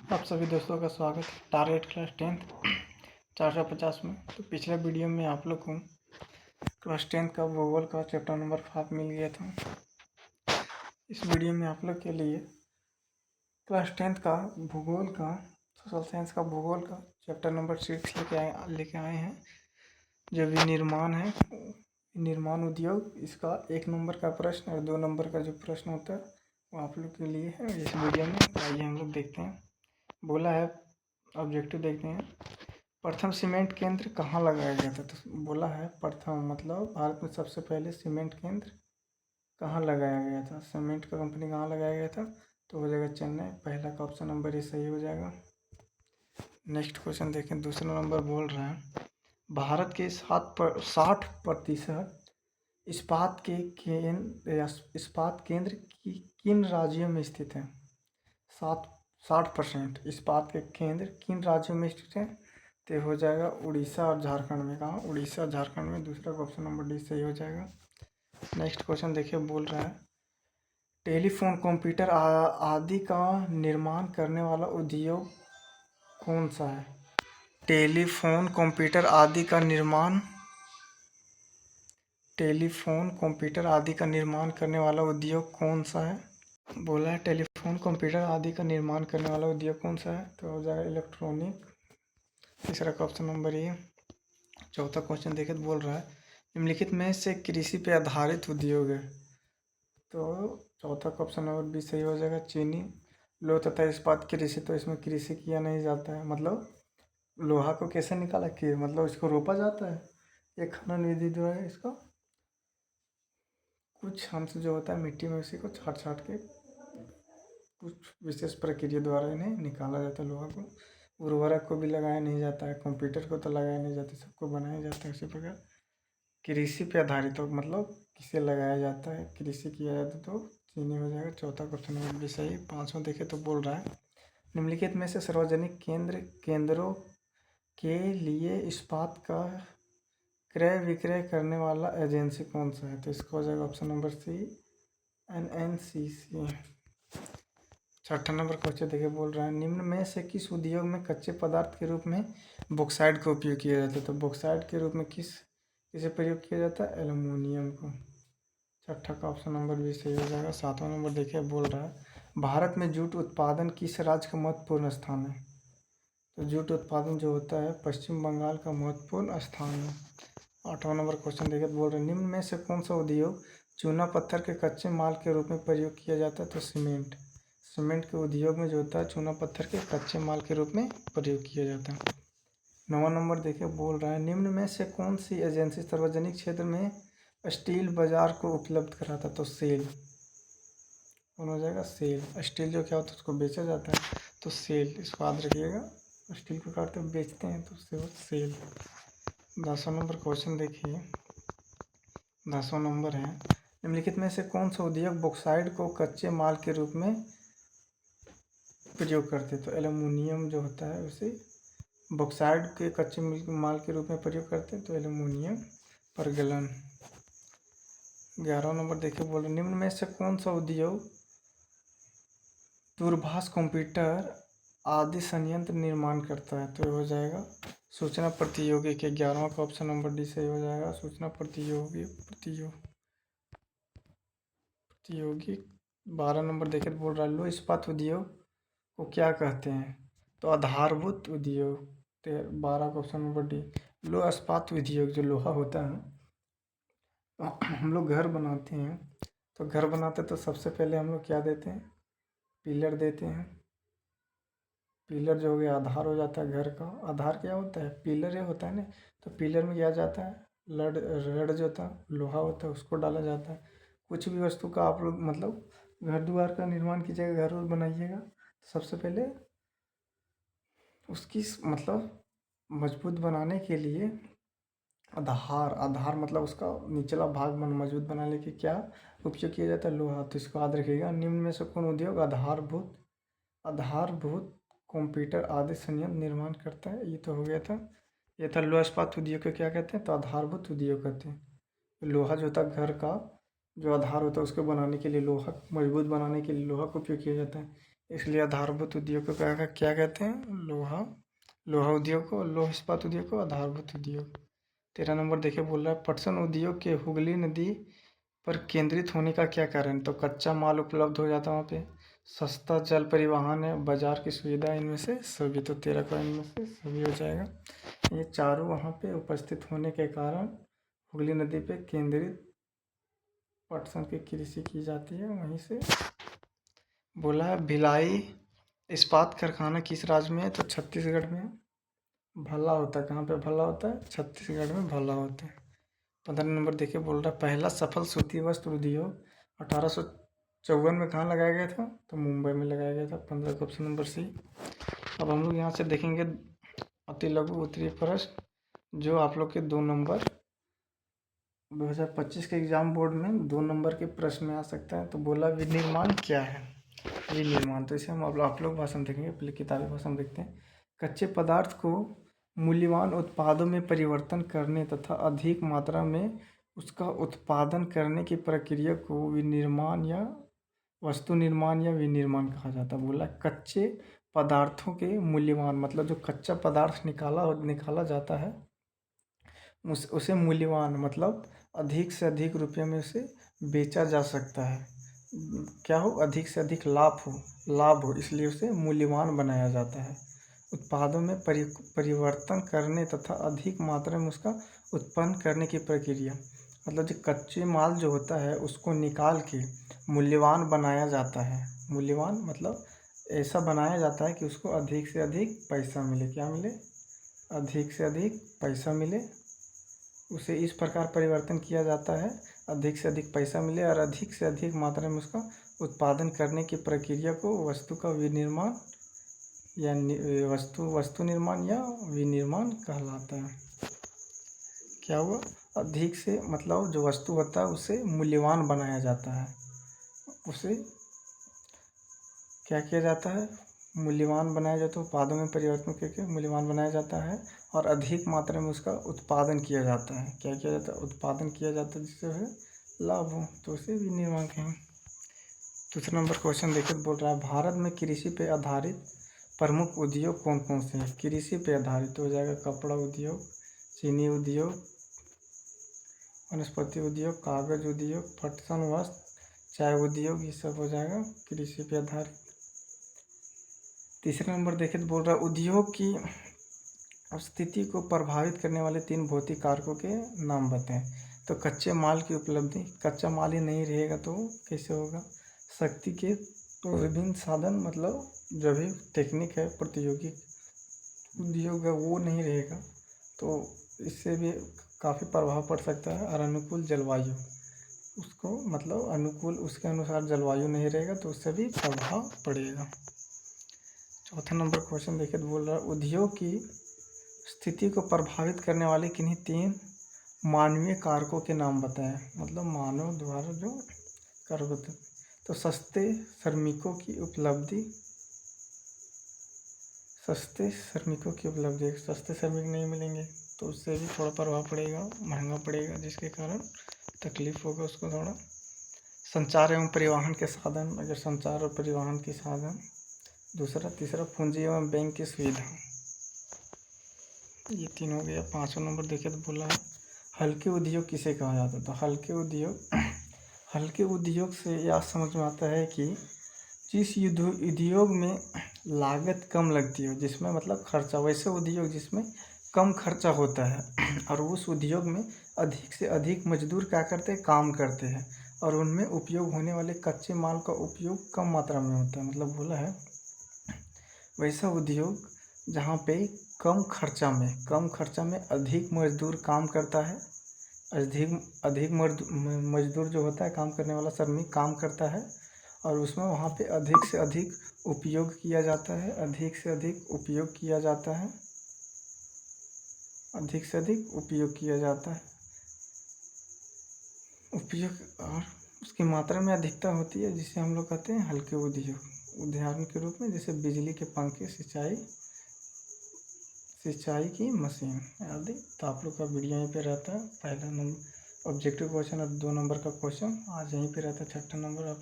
आप सभी दोस्तों का स्वागत है टारगेट क्लास 10th 450 में। तो पिछले वीडियो में आप लोग को क्लास 10th का भूगोल का चैप्टर नंबर 5 मिल गया था। इस वीडियो में आप लोग के लिए क्लास 10th का भूगोल का सोशल साइंस का भूगोल का चैप्टर नंबर 6 लेके आए हैं। जो भी निर्माण है, निर्माण उद्योग, इसका 1 नंबर का प्रश्न और 2 नंबर का जो प्रश्न होता है वो आप लोग के लिए है इस वीडियो में। आइए हम लोग देखते हैं। बोला है ऑब्जेक्टिव देखते हैं। प्रथम सीमेंट केंद्र कहाँ लगाया गया था? तो बोला है प्रथम मतलब भारत में सबसे पहले सीमेंट केंद्र कहाँ लगाया गया था, सीमेंट का कंपनी कहाँ लगाया गया था? तो हो जाएगा चेन्नई। पहला का ऑप्शन नंबर ये सही हो जाएगा। नेक्स्ट क्वेश्चन देखें। दूसरा नंबर बोल रहा है भारत के 60% इस्पात केंद्र किन राज्यों में स्थित है? 60% इस्पात के केंद्र किन राज्यों में स्थित है? तो हो जाएगा उड़ीसा और झारखंड में। कहाँ? उड़ीसा और झारखंड में। दूसरा का ऑप्शन नंबर डी सही हो जाएगा। नेक्स्ट क्वेश्चन देखिए, बोल रहा है टेलीफोन, कंप्यूटर आदि का निर्माण करने वाला उद्योग कौन सा है? टेलीफोन, कंप्यूटर आदि का निर्माण करने वाला उद्योग कौन सा है? बोला है टेलीफोन, कंप्यूटर आदि का निर्माण करने वाला उद्योग कौन सा है? तो हो जाएगा इलेक्ट्रॉनिक। तीसरा का ऑप्शन नंबर ये। चौथा क्वेश्चन देखे तो बोल रहा है निम्नलिखित में से कृषि पे आधारित उद्योग है? तो चौथा का ऑप्शन नंबर बी सही हो जाएगा, चीनी, लोह तथा इस्पात कृषि। तो इसमें कृषि किया नहीं जाता है, मतलब लोहा को कैसे निकाला कि मतलब इसको रोपा जाता है। ये खनन विधि जो है इसका कुछ अंश जो होता है मिट्टी में उसी को छाट छाट के कुछ विशेष प्रक्रिया द्वारा इन्हें निकाला जाता है। लोहा को उर्वरक को भी लगाया नहीं जाता है, कंप्यूटर को तो लगाया नहीं जाता, सबको बनाया जाता है। उसी प्रकार कृषि पे आधारित हो मतलब किसे लगाया जाता है, कृषि किया जाता है तो चीनी हो जाएगा। चौथा क्वेश्चन नंबर भी सही। पाँचवा देखे तो बोल रहा है निम्नलिखित में से सार्वजनिक केंद्रों के लिए इस्पात का क्रय विक्रय करने वाला एजेंसी कौन सा है? तो इसका हो जाएगा ऑप्शन नंबर सी, NNCC। छठा नंबर क्वेश्चन देखिए, बोल रहा है निम्न में से किस उद्योग में कच्चे पदार्थ के रूप में बॉक्साइट का उपयोग किया जाता है? तो बॉक्साइट के रूप में किसे प्रयोग किया जाता है? एल्युमिनियम को। छठा का ऑप्शन नंबर भी सही हो जाएगा। सातवां नंबर देखिए, बोल रहा है भारत में जूट उत्पादन किस राज्य का महत्वपूर्ण स्थान है? तो जूट उत्पादन जो होता है पश्चिम बंगाल का महत्वपूर्ण स्थान है। आठवां नंबर क्वेश्चन देखिए, बोल रहे निम्न में से कौन सा उद्योग चूना पत्थर के कच्चे माल के रूप में प्रयोग किया जाता है? तो सीमेंट के उद्योग में जो होता है चूना पत्थर के कच्चे माल के रूप में प्रयोग किया जाता है। नौवां नंबर देखिए, बोल रहा है निम्न में से कौन सी एजेंसी सार्वजनिक क्षेत्र में स्टील बाजार को उपलब्ध कराता? तो सेल। कौन हो जाएगा? सेल। स्टील जो क्या होता है उसको बेचा जाता है तो सेल, इसको याद रखिएगा। स्टील को काटते बेचते हैं तो उससे सेल। 10वां नंबर क्वेश्चन देखिए। 10वां नंबर है निम्नलिखित में से कौन सा उद्योग बॉक्साइट को कच्चे माल के रूप में प्रयोग करते? तो एल्युमिनियम जो होता है उसे बॉक्साइट के कच्चे माल के रूप में प्रयोग करते हैं तो एल्युमिनियम प्रगलन। 11वां नंबर देखिए, बोल रहे निम्न में से कौन सा उद्योग दूरभाष, कंप्यूटर आदि संयंत्र निर्माण करता है? तो हो जाएगा सूचना प्रौद्योगिकी। 11वां का ऑप्शन नंबर डी सही हो जाएगा, सूचना प्रौद्योगिकी। 12 नंबर देखे तो बोल रहा है लो इस्पात उद्योग को क्या कहते हैं? तो आधारभूत उद्योग। 12 का ऑप्शन नंबर डी। लो इस्पात उद्योग जो लोहा होता है, तो हम लोग घर बनाते हैं, तो घर बनाते तो सबसे पहले हम लोग क्या देते हैं? पिलर देते हैं। पिलर जो हो गया आधार हो जाता है घर का। आधार क्या होता है? पिलर ये होता है ना। तो पिलर में क्या जाता है? रड जो होता है लोहा होता है उसको डाला जाता है। कुछ भी वस्तु का आप लोग मतलब घर द्वार का निर्माण कीजिएगा, घर बनाइएगा, तो सबसे पहले उसकी मतलब मजबूत बनाने के लिए आधार मतलब उसका निचला भाग मजबूत बनाने के क्या उपयोग किया जाता है? लोहा। तो इसको याद रखिएगा। निम्न में से कौन उद्योग आधारभूत कंप्यूटर आदि संयंत्र निर्माण करता है? ये तो हो गया था। ये था लोहा इस्पात उद्योग को क्या कहते हैं? तो आधारभूत उद्योग कहते हैं। लोहा जो होता है घर का जो आधार होता है उसको बनाने के लिए, लोहा मजबूत बनाने के लिए लोहा का उपयोग किया जाता है। इसलिए आधारभूत उद्योग को क्या कहते हैं? लोहा उद्योग को, लौह इस्पात उद्योग को आधारभूत उद्योग। 13 नंबर देखिए बोल रहा है पटसन उद्योग के हुगली नदी पर केंद्रित होने का क्या कारण? तो कच्चा माल उपलब्ध हो जाता है वहाँ पे, सस्ता जल परिवहन है, बाजार की सुविधा, इनमें से सभी। तो 13 का इनमें से सभी हो जाएगा। ये चारों वहाँ पे उपस्थित होने के कारण हुगली नदी पे केंद्रित पटसन की कृषि की जाती है। वहीं से बोला है भिलाई इस्पात कारखाना किस राज्य में है? तो छत्तीसगढ़ में है। भला होता है, कहाँ पे भला होता है? छत्तीसगढ़ में भला होता है। 15 नंबर देखिए बोल रहा है पहला सफल सूती वस्त्र उद्योग 1854 में कहाँ लगाया गया था? तो मुंबई में लगाया गया था। 15 का ऑप्शन नंबर सी। अब हम लोग यहाँ से देखेंगे अति लघु उत्तरीय प्रश्न, जो आप लोग के 2 नंबर 2025 के एग्जाम बोर्ड में 2 नंबर के प्रश्न में आ सकता है। तो बोला विनिर्माण क्या है? विनिर्माण, तो इसे हम आप लोग भाषा में देखेंगे, पहले किताबी भाषा में देखते हैं। कच्चे पदार्थ को मूल्यवान उत्पादों में परिवर्तन करने तथा अधिक मात्रा में उसका उत्पादन करने की प्रक्रिया को विनिर्माण या वस्तु निर्माण या विनिर्माण कहा जाता है। बोला कच्चे पदार्थों के मूल्यवान, मतलब जो कच्चा पदार्थ निकाला जाता है उसे मूल्यवान मतलब अधिक से अधिक रुपये में उसे बेचा जा सकता है। क्या हो? अधिक से अधिक लाभ हो, इसलिए उसे मूल्यवान बनाया जाता है। उत्पादों में परिवर्तन करने तथा अधिक मात्रा में उसका उत्पन्न करने की प्रक्रिया, मतलब जो कच्चे माल जो होता है उसको निकाल के मूल्यवान बनाया जाता है। मूल्यवान मतलब ऐसा बनाया जाता है कि उसको अधिक से अधिक पैसा मिले। क्या मिले? अधिक से अधिक पैसा मिले। उसे इस प्रकार परिवर्तन किया जाता है अधिक से अधिक पैसा मिले और अधिक से अधिक मात्रा में उसका उत्पादन करने की प्रक्रिया को वस्तु का विनिर्माण या वस्तु निर्माण या विनिर्माण कहलाता है। क्या हुआ? अधिक से मतलब जो वस्तु होता है उसे मूल्यवान बनाया जाता है, उसे क्या किया जाता है? मूल्यवान बनाया जाता है। उत्पादों में परिवर्तन करके मूल्यवान बनाया जाता है और अधिक मात्रा में उसका उत्पादन किया जाता है। क्या किया जाता है? उत्पादन किया जाता है जिससे उसे लाभ हो, तो उसे विनिर्माण कहें। दूसरा नंबर क्वेश्चन देखिए बोल रहा है भारत में कृषि पे आधारित प्रमुख उद्योग कौन कौन से हैं? कृषि पे आधारित हो जाएगा कपड़ा उद्योग, चीनी उद्योग, वनस्पति उद्योग, कागज उद्योग, पटसन वस्त्र, चाय उद्योग, ये सब हो जाएगा कृषि पे आधारित। तीसरा नंबर देखें तो बोल रहा है उद्योग की स्थिति को प्रभावित करने वाले 3 भौतिक कारकों के नाम बताएं। तो कच्चे माल की उपलब्धि, कच्चा माल ही नहीं रहेगा तो कैसे होगा? शक्ति के तो विभिन्न साधन, मतलब जो भी टेक्निक है प्रतियोगी उद्योग है वो नहीं रहेगा, तो इससे भी काफ़ी प्रभाव पड़ सकता है। और अनुकूल जलवायु, उसको मतलब अनुकूल उसके अनुसार जलवायु नहीं रहेगा तो उससे भी प्रभाव पड़ेगा। चौथा नंबर क्वेश्चन देखिए तो बोल रहा है उद्योग की स्थिति को प्रभावित करने वाले किन्हीं 3 मानवीय कारकों के नाम बताएं। मतलब मानव द्वारा जो कारक होते हैं। तो सस्ते श्रमिकों की उपलब्धि, सस्ते श्रमिक नहीं मिलेंगे तो उससे भी थोड़ा प्रभाव पड़ेगा, महंगा पड़ेगा, जिसके कारण तकलीफ होगा उसको थोड़ा। संचार एवं परिवहन के साधन, अगर संचार और परिवहन के साधन। तीसरा पूंजी एवं बैंक की सुविधा। ये 3 हो गया। 5वां नंबर देखे तो बोला है हल्के उद्योग किसे कहा जाता है? तो हल्के उद्योग से यह समझ में आता है कि जिस उद्योग में लागत कम लगती हो, जिसमें मतलब खर्चा, वैसे उद्योग जिसमें कम खर्चा होता है और उस उद्योग में अधिक से अधिक मजदूर क्या करते हैं? काम करते हैं और उनमें उपयोग होने वाले कच्चे माल का उपयोग कम मात्रा में होता है। मतलब बोला है वैसा उद्योग जहाँ पे कम खर्चा में अधिक मजदूर काम करता है, अधिक मजदूर जो होता है काम करने वाला श्रमिक काम करता है और उसमें वहाँ पे अधिक से अधिक उपयोग किया जाता है, अधिक से अधिक उपयोग किया जाता है, उपयोग और उसकी मात्रा में अधिकता होती है, जिसे हम लोग कहते हैं हल्के उद्योग। उदाहरण के रूप में जैसे बिजली के पंखे, सिंचाई की मशीन आदि। तो आप लोग का वीडियो यहीं पे रहता है। पहला नंबर ऑब्जेक्टिव क्वेश्चन और 2 नंबर का क्वेश्चन आज यहीं पे रहता है। छठा नंबर आप